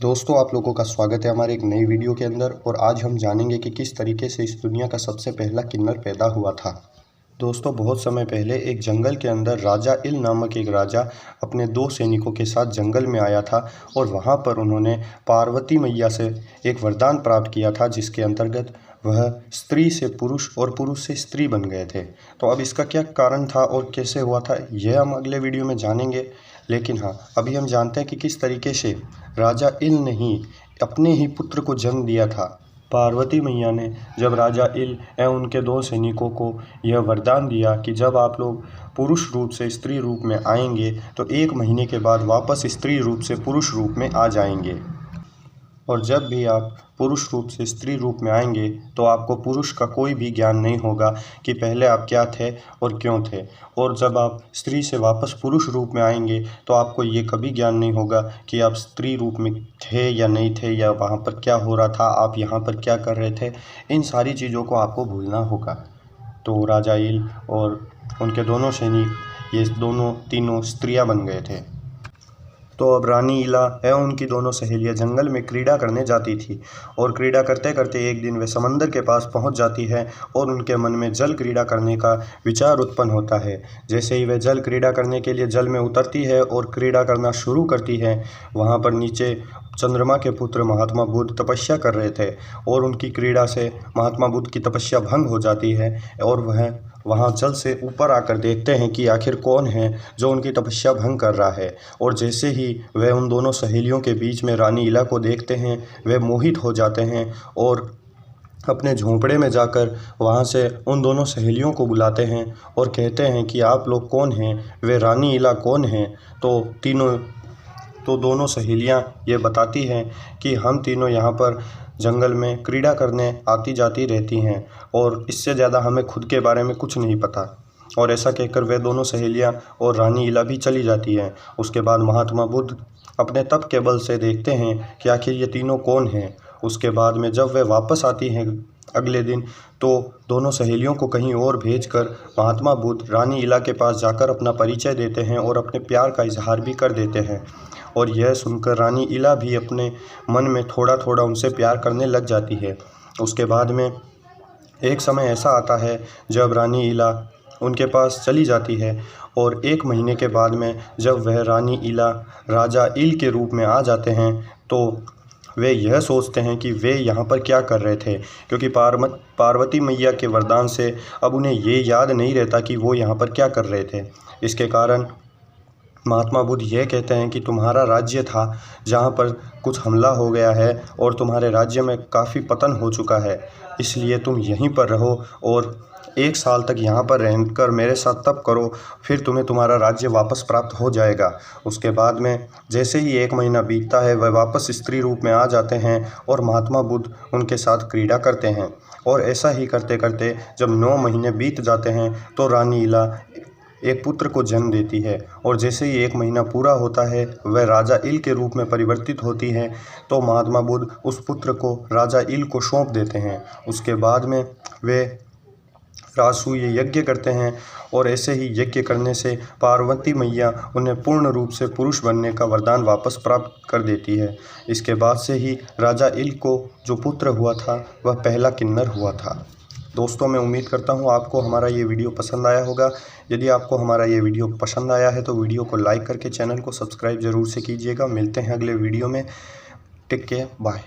दोस्तों, आप लोगों का स्वागत है हमारे एक नई वीडियो के अंदर। और आज हम जानेंगे कि किस तरीके से इस दुनिया का सबसे पहला किन्नर पैदा हुआ था। दोस्तों, बहुत समय पहले एक जंगल के अंदर राजा इल नामक एक राजा अपने 2 सैनिकों के साथ जंगल में आया था और वहाँ पर उन्होंने पार्वती मैया से एक वरदान प्राप्त किया था, जिसके अंतर्गत वह स्त्री से पुरुष और पुरुष से स्त्री बन गए थे। तो अब इसका क्या कारण था और कैसे हुआ था, यह हम अगले वीडियो में जानेंगे। लेकिन हाँ, अभी हम जानते हैं कि किस तरीके से राजा इल ने ही अपने ही पुत्र को जन्म दिया था। पार्वती मैया ने जब राजा इल एवं उनके 2 सैनिकों को यह वरदान दिया कि जब आप लोग पुरुष रूप से स्त्री रूप में आएंगे तो 1 महीने के बाद वापस स्त्री रूप से पुरुष रूप में आ जाएंगे, और जब भी आप पुरुष रूप से स्त्री रूप में आएंगे तो आपको पुरुष का कोई भी ज्ञान नहीं होगा कि पहले आप क्या थे और क्यों थे। और जब आप स्त्री से वापस पुरुष रूप में आएंगे तो आपको ये कभी ज्ञान नहीं होगा कि आप स्त्री रूप में थे या नहीं थे, या वहाँ पर क्या हो रहा था, आप यहाँ पर क्या कर रहे थे। इन सारी चीज़ों को आपको भूलना होगा। तो राजा इल और उनके दोनों सैनिक, ये दोनों तीनों स्त्रियाँ बन गए थे। तो अब रानी इला एवं उनकी दोनों सहेलियां जंगल में क्रीड़ा करने जाती थी, और क्रीड़ा करते करते एक दिन वे समंदर के पास पहुंच जाती है और उनके मन में जल क्रीड़ा करने का विचार उत्पन्न होता है। जैसे ही वे जल क्रीड़ा करने के लिए जल में उतरती है और क्रीड़ा करना शुरू करती है, वहां पर नीचे चंद्रमा के पुत्र महात्मा बुद्ध तपस्या कर रहे थे, और उनकी क्रीड़ा से महात्मा बुद्ध की तपस्या भंग हो जाती है और वह वहाँ जल से ऊपर आकर देखते हैं कि आखिर कौन है जो उनकी तपस्या भंग कर रहा है। और जैसे ही वे उन दोनों सहेलियों के बीच में रानी इला को देखते हैं, वे मोहित हो जाते हैं और अपने झोंपड़े में जाकर वहाँ से उन दोनों सहेलियों को बुलाते हैं और कहते हैं कि आप लोग कौन हैं, वे रानी इला कौन हैं। तो दोनों सहेलियां ये बताती हैं कि हम तीनों यहाँ पर जंगल में क्रीड़ा करने आती जाती रहती हैं और इससे ज़्यादा हमें खुद के बारे में कुछ नहीं पता। और ऐसा कहकर वे दोनों सहेलियां और रानी इला भी चली जाती हैं। उसके बाद महात्मा बुद्ध अपने तप के बल से देखते हैं कि आखिर ये तीनों कौन हैं। उसके बाद में जब वे वापस आती हैं अगले दिन, तो दोनों सहेलियों को कहीं और भेजकर महात्मा बुद्ध रानी इला के पास जाकर अपना परिचय देते हैं और अपने प्यार का इजहार भी कर देते हैं। और यह सुनकर रानी इला भी अपने मन में थोड़ा थोड़ा उनसे प्यार करने लग जाती है। उसके बाद में एक समय ऐसा आता है जब रानी इला उनके पास चली जाती है, और 1 महीने के बाद में जब वह रानी इला राजा इल के रूप में आ जाते हैं, तो वे यह सोचते हैं कि वे यहाँ पर क्या कर रहे थे, क्योंकि पार्वती मैया के वरदान से अब उन्हें ये याद नहीं रहता कि वो यहाँ पर क्या कर रहे थे। इसके कारण महात्मा बुद्ध ये कहते हैं कि तुम्हारा राज्य था जहाँ पर कुछ हमला हो गया है और तुम्हारे राज्य में काफ़ी पतन हो चुका है, इसलिए तुम यहीं पर रहो और 1 साल तक यहाँ पर रहकर मेरे साथ तप करो, फिर तुम्हें तुम्हारा राज्य वापस प्राप्त हो जाएगा। उसके बाद में जैसे ही 1 महीना बीतता है, वह वापस स्त्री रूप में आ जाते हैं और महात्मा बुद्ध उनके साथ क्रीड़ा करते हैं। और ऐसा ही करते करते जब 9 महीने बीत जाते हैं तो रानी इला एक पुत्र को जन्म देती है, और जैसे ही 1 महीना पूरा होता है, वह राजा इल के रूप में परिवर्तित होती है। तो महात्मा बुद्ध उस पुत्र को राजा इल को सौंप देते हैं। उसके बाद में वे राजसूय यज्ञ करते हैं, और ऐसे ही यज्ञ करने से पार्वती मैया उन्हें पूर्ण रूप से पुरुष बनने का वरदान वापस प्राप्त कर देती है। इसके बाद से ही राजा इल को जो पुत्र हुआ था वह पहला किन्नर हुआ था। दोस्तों, मैं उम्मीद करता हूँ आपको हमारा ये वीडियो पसंद आया होगा। यदि आपको हमारा ये वीडियो पसंद आया है तो वीडियो को लाइक करके चैनल को सब्सक्राइब ज़रूर से कीजिएगा। मिलते हैं अगले वीडियो में। Take care, bye.